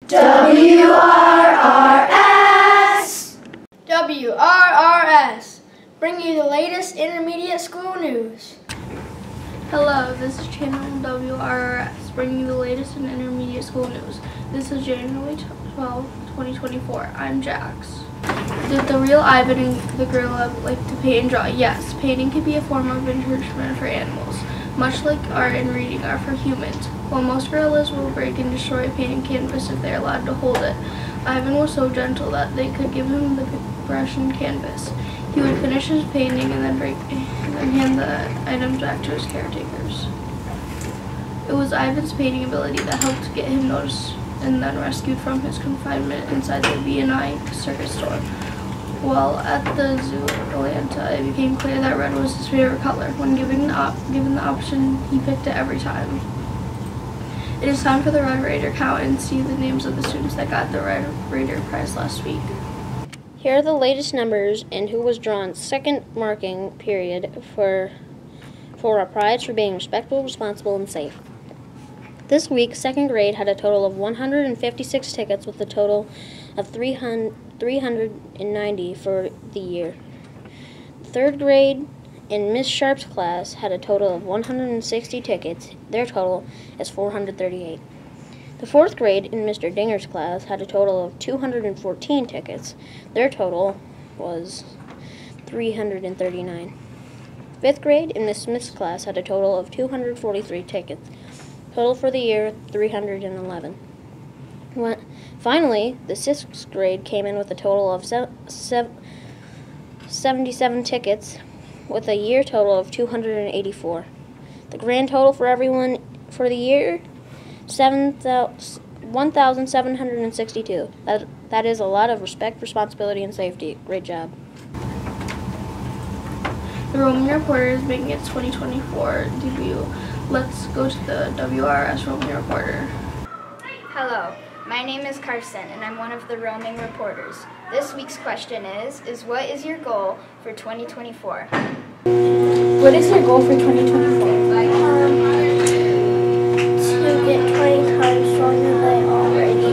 WRRS! WRRS, bring you the latest intermediate school news. Hello, this is Channel WRRS, bringing you the latest in intermediate school news. This is January 12, 2024. I'm Jax. Did the real Ivan and the gorilla like to paint and draw? Yes, painting can be a form of enrichment for animals, much like art and reading are for humans. While most gorillas will break and destroy a painted canvas if they're allowed to hold it, Ivan was so gentle that they could give him the brush and canvas. He would finish his painting and then hand the items back to his caretakers. It was Ivan's painting ability that helped get him noticed and then rescued from his confinement inside the B&I circus store. While at the zoo in Atlanta, it became clear that red was his favorite color. When given the option, he picked it every time. It is time for the Red Raider count and see the names of the students that got the Red Raider prize last week. Here are the latest numbers and who was drawn second marking period for a prize for being respectful, responsible, and safe. This week, second grade had a total of 156 tickets with a total of 390 for the year. Third grade in Miss Sharp's class had a total of 160 tickets. Their total is 438. The fourth grade in Mr. Dinger's class had a total of 214 tickets. Their total was 339. Fifth grade in Miss Smith's class had a total of 243 tickets. Total for the year, 311. Finally, the sixth grade came in with a total of 77 tickets, with a year total of 284. The grand total for everyone for the year, 1,762. That is a lot of respect, responsibility, and safety. Great job. The Roaming Reporter is making its 2024 debut. Let's go to the WRRS Roaming Reporter. Hello, my name is Carson and I'm one of the Roaming Reporters. This week's question is what is your goal for 2024? What is your goal for 2024? To get 20 times stronger than I already do.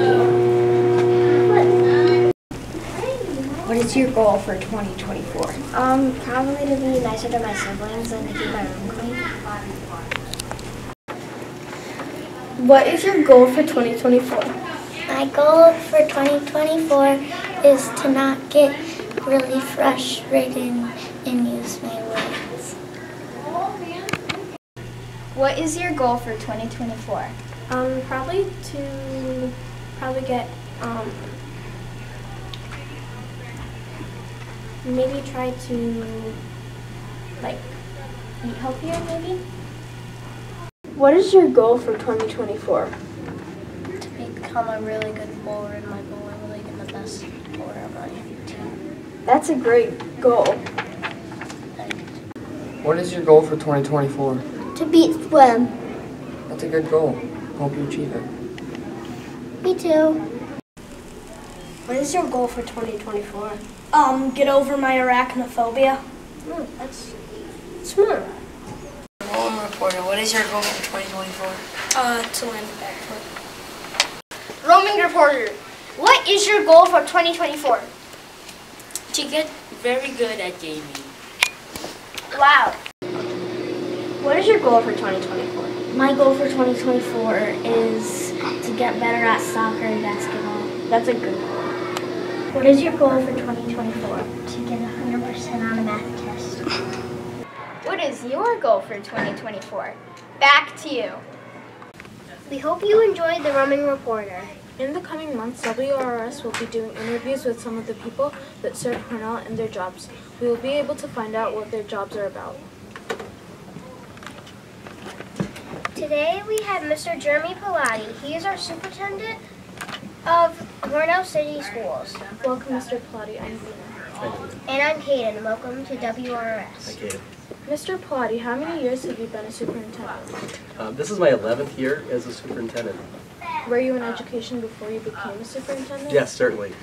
What is your goal for 2024? Probably to be nicer to my siblings and to keep my room clean. What is your goal for 2024? My goal for 2024 is to not get really frustrated and use my words. What is your goal for 2024? Probably get maybe try to eat healthier maybe. What is your goal for 2024? To become a really good bowler in my bowling league and the best bowler on my team. That's a great goal. What is your goal for 2024? To beat swim. That's a good goal. Hope you achieve it. Me too. What is your goal for 2024? Get over my arachnophobia. That's Smart. Home reporter, what is your goal for 2024? To land a backflip. Roaming Reporter, what is your goal for 2024? To get very good at gaming. Wow. What is your goal for 2024? my goal for 2024 is to get better at soccer and basketball. That's a good goal. What is your goal for 2024? To get 100% on a math test. What is your goal for 2024? Back to you. We hope you enjoyed the Roaming Reporter. In the coming months, WRRS will be doing interviews with some of the people that serve Hornell and their jobs. We will be able to find out what their jobs are about. Today we have Mr. Jeremy Palotti. He is our superintendent of Hornell City Schools. Welcome, Mr. Palotti. I'm Vina. And I'm Hayden. Welcome to WRRS. Thank you. Mr. Palotti, how many years have you been a superintendent? This is my 11th year as a superintendent. Were you in education before you became a superintendent? Yes, certainly.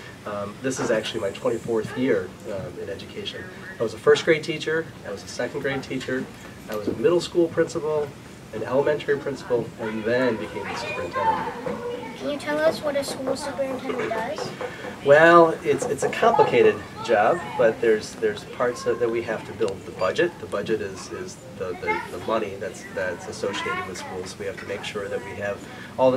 This is actually my 24th year in education. I was a first grade teacher, I was a second grade teacher, I was a middle school principal, an elementary principal, and then became the superintendent. Can you tell us what a school superintendent does? Well, it's a complicated job, but there's parts that we have to build. The budget. The budget is the money that's associated with schools. We have to make sure that we have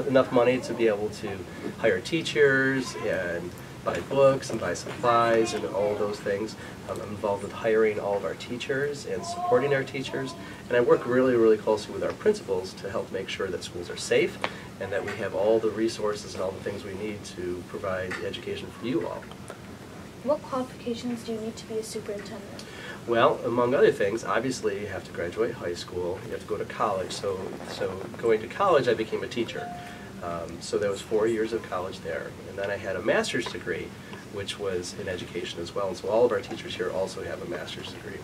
enough money to be able to hire teachers and buy books and buy supplies and all those things. I'm involved with hiring all of our teachers and supporting our teachers, and I work really, really closely with our principals to help make sure that schools are safe and that we have all the resources and all the things we need to provide education for you all. What qualifications do you need to be a superintendent? Well, among other things, obviously you have to graduate high school, you have to go to college. So going to college, I became a teacher. So there was 4 years of college there. And then I had a master's degree, which was in education as well. And so all of our teachers here also have a master's degree.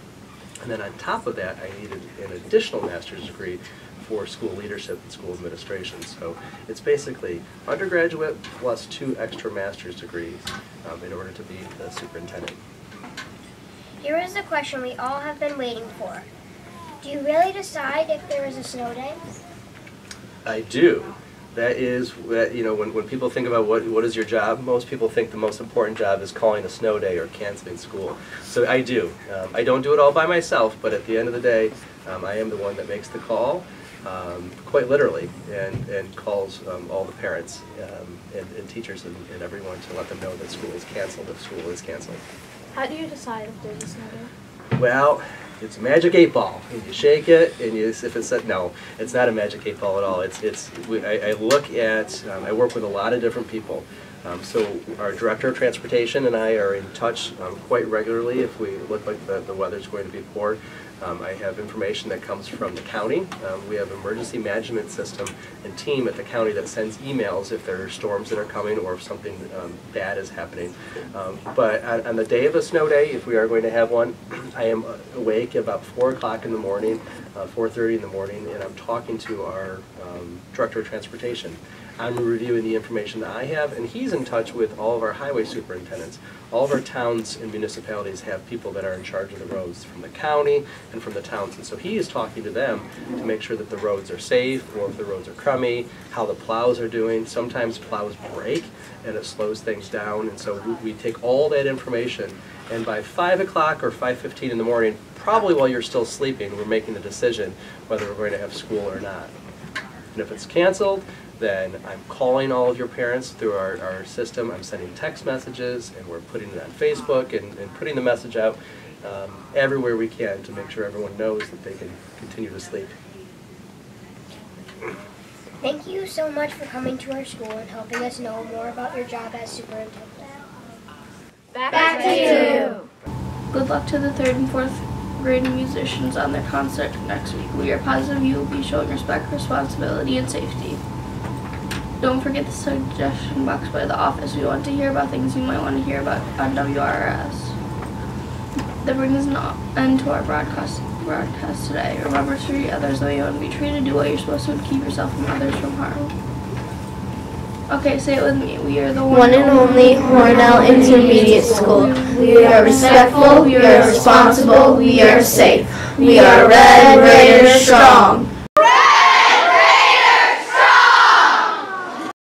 And then on top of that, I needed an additional master's degree for school leadership and school administration. So it's basically undergraduate plus 2 extra master's degrees in order to be the superintendent. Here is the question we all have been waiting for. Do you really decide if there is a snow day? I do. That is, you know, when people think about what is your job, most people think the most important job is calling a snow day or canceling school. So I do. I don't do it all by myself, but at the end of the day, I am the one that makes the call, quite literally, and calls all the parents and teachers and everyone to let them know that school is canceled if school is canceled. How do you decide if there's a snow day? Well, it's a magic 8 ball, and you shake it, and if it said no, it's not a magic 8 ball at all. I look at, I work with a lot of different people. So our director of transportation and I are in touch quite regularly if we look like the weather's going to be poor. I have information that comes from the county. We have an emergency management system and team at the county that sends emails if there are storms that are coming or if something bad is happening. But on the day of a snow day, if we are going to have one, I am awake about 4 o'clock in the morning, 4:30 in the morning, and I'm talking to our director of transportation. I'm reviewing the information that I have, and he's in touch with all of our highway superintendents. All of our towns and municipalities have people that are in charge of the roads from the county and from the towns, and so he is talking to them to make sure that the roads are safe, or if the roads are crummy, how the plows are doing. Sometimes plows break, and it slows things down, and so we take all that information, and by 5 o'clock or 5:15 in the morning, probably while you're still sleeping, we're making the decision whether we're going to have school or not. And if it's canceled, then I'm calling all of your parents through our system. I'm sending text messages, and we're putting it on Facebook and putting the message out everywhere we can to make sure everyone knows that they can continue to sleep. Thank you so much for coming to our school and helping us know more about your job as superintendent. Back to you. Good luck to the 3rd and 4th grade musicians on their concert next week. We are positive you will be showing respect, responsibility, and safety. Don't forget the suggestion box by the office. We want to hear about things you might want to hear about on WRRS. That brings an end to our broadcast today. Remember to treat others the way you want to be treated. Do what you're supposed to and keep yourself and others from harm. Okay, say it with me. We are the one and only Hornell Intermediate School. We are respectful, we are responsible, we are safe. We are Red Raiders strong.